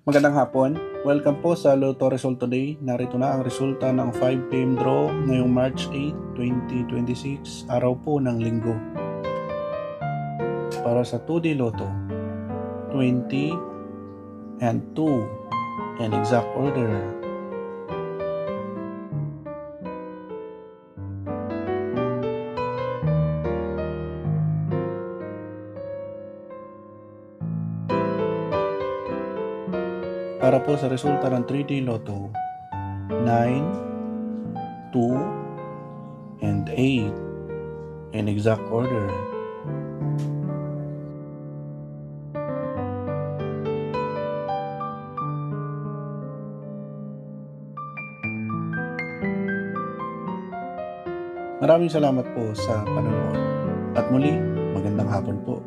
Magandang hapon. Welcome po sa Lotto Result Today. Narito na ang resulta ng 5 PM draw ngayong March 8, 2026, araw po ng linggo. Para sa 2D Lotto, 20 and 2 in exact order. Para po sa resulta ng 3D Lotto, 9, 2, and 8 in exact order. Maraming salamat po sa panonood. At muli, magandang hapon po.